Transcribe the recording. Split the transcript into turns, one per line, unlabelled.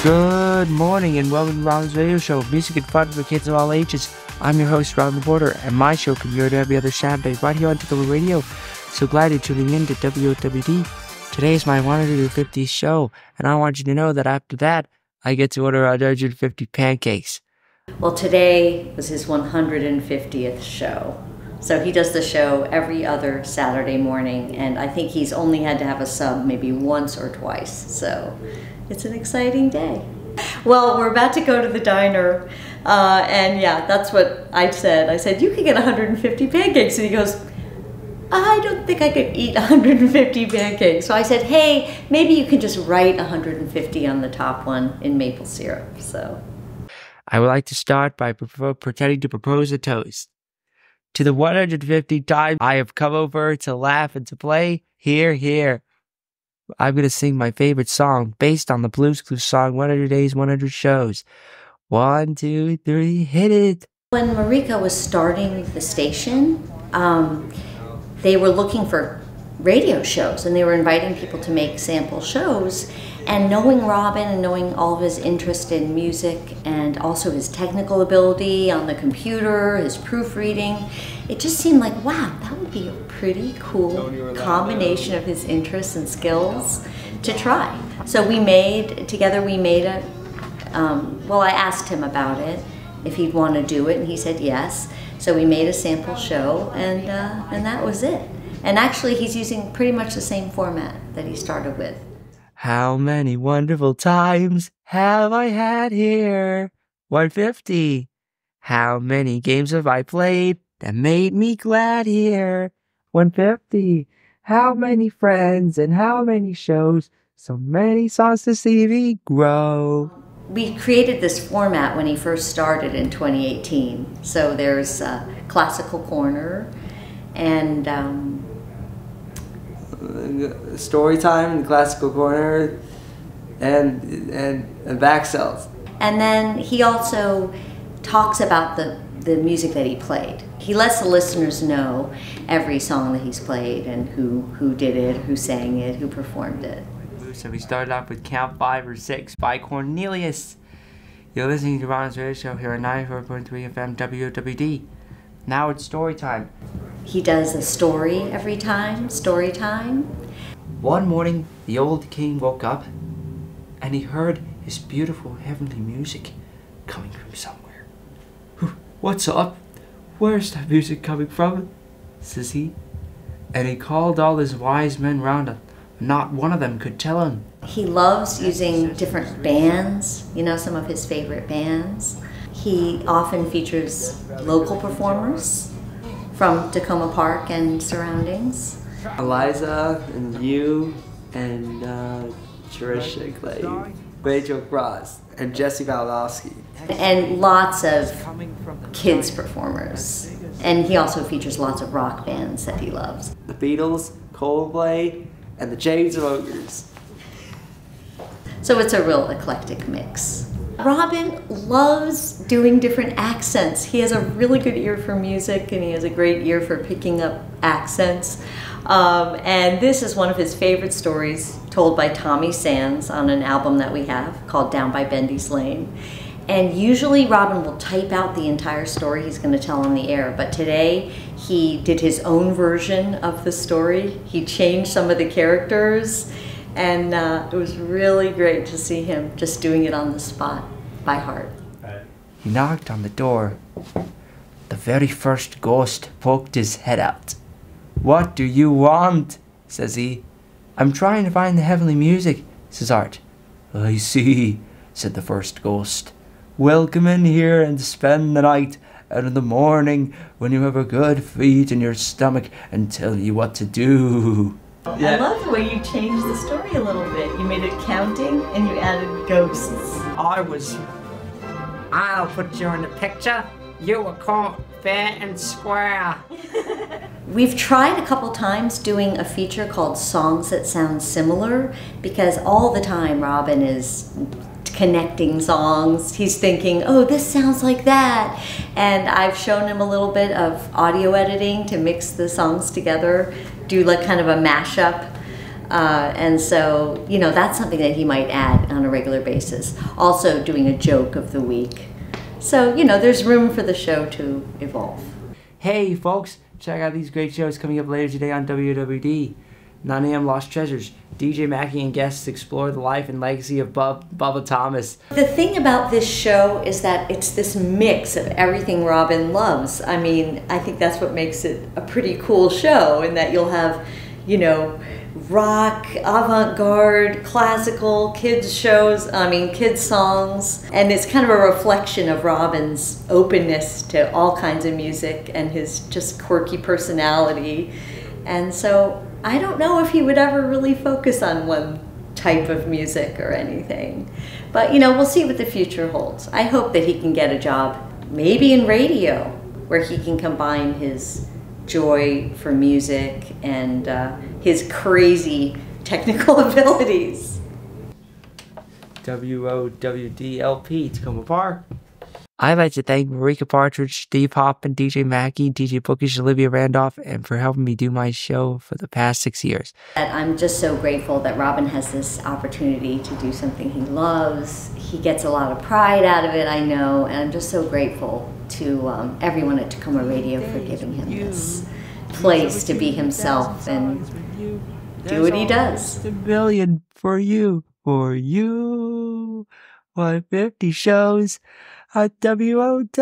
Good morning and welcome to Robin's Radio Show, music and fun for kids of all ages. I'm your host, Robin Porter, and my show can be heard every other Saturday right here on Tacoma Radio. So glad you're tuning in to WOWD. Today is my 150th show, and I want you to know that after that, I get to order 150 pancakes.
Well, today was his 150th show. So he does the show every other Saturday morning, and I think he's only had to have a sub maybe once or twice. So it's an exciting day. Well, we're about to go to the diner, and yeah, that's what I said. I said, you could get 150 pancakes. And he goes, I don't think I could eat 150 pancakes. So I said, hey, maybe you can just write 150 on the top one in maple syrup. So
I would like to start by pretending to propose a toast. To the 150 times I have come over to laugh and to play, here, here. I'm going to sing my favorite song based on the Blues Clues song, 100 Days, 100 Shows. 1, 2, 3, hit it.
When Marika was starting the station, they were looking for radio shows and they were inviting people to make sample shows. And knowing Robin and knowing all of his interest in music and also his technical ability on the computer, his proofreading, it just seemed like, wow, that would be a pretty cool combination of his interests and skills to try. So we made a, well, I asked him about it, if he'd want to do it, and he said yes. So we made a sample show, and that was it. And actually, he's using pretty much the same format that he started with.
How many wonderful times have I had here? 150. How many games have I played that made me glad here? 150. How many friends and how many shows? So many songs to see me grow.
We created this format when he first started in 2018. So there's Classical Corner and
Story Time, Classical Corner, and back cells.
And then he also talks about the music that he played. He lets the listeners know every song that he's played and who did it, who sang it, who performed it.
So we started off with Count 5 or 6 by Cornelius. You're listening to Ron's Radio Show here on 94.3 FM WOWD. Now it's story time.
He does a story every time, story time.
One morning, the old king woke up, and he heard his beautiful heavenly music coming from somewhere. What's up? Where's that music coming from? Says he. And he called all his wise men round him. Not one of them could tell him.
He loves using different bands, some of his favorite bands. He often features local performers from Tacoma Park and surroundings.
Eliza and you and Trisha Clay, Rachel Cross, and Jesse Valowski.
And lots of kids performers. And he also features lots of rock bands that he loves.
The Beatles, Coldplay, and the Chainsmokers.
So it's a real eclectic mix. Robin loves doing different accents. He has a really good ear for music and he has a great ear for picking up accents. And this is one of his favorite stories told by Tommy Sands on an album that we have called Down by Bendy's Lane. And usually Robin will type out the entire story he's going to tell on the air, but today he did his own version of the story. He changed some of the characters, and it was really great to see him just doing it on the spot by heart.
He knocked on the door. The very first ghost poked his head out. What do you want? Says he. I'm trying to find the heavenly music, says Art. I see, said the first ghost. Well, come in here and spend the night, and in the morning, when you have a good feed in your stomach, and tell you what to do.
Yeah. I love the way you changed the story a little bit. You made it counting, and you added ghosts.
I'll put you in the picture. You were caught fair and square.
We've tried a couple times doing a feature called Songs That Sound Similar, because all the time Robin is connecting songs. He's thinking, oh, this sounds like that. And I've shown him a little bit of audio editing to mix the songs together, do like kind of a mashup. And so, you know, that's something that he might add on a regular basis. Also doing a joke of the week. So, you know, there's room for the show to evolve.
Hey folks, check out these great shows coming up later today on WWD. 9 a.m. Lost Treasures. DJ Mackey and guests explore the life and legacy of Bubba Thomas.
The thing about this show is that it's this mix of everything Robin loves. I mean, I think that's what makes it a pretty cool show, in that you'll have, you know, rock, avant-garde, classical, kids shows, kids songs. And it's kind of a reflection of Robin's openness to all kinds of music and his just quirky personality. And so I don't know if he would ever really focus on one type of music or anything. But, you know, we'll see what the future holds. I hope that he can get a job, maybe in radio, where he can combine his joy for music and his crazy technical abilities.
WOWDLP, Tacoma Park. I'd like to thank Marika Partridge, Steve Hoppin, DJ Mackey, DJ Bookish, Olivia Randolph, and for helping me do my show for the past 6 years.
I'm just so grateful that Robin has this opportunity to do something he loves. He gets a lot of pride out of it, I know, and I'm just so grateful to everyone at Tacoma Radio for giving him this place to be himself and do what he does.
A million for you, 150 shows at WOWD.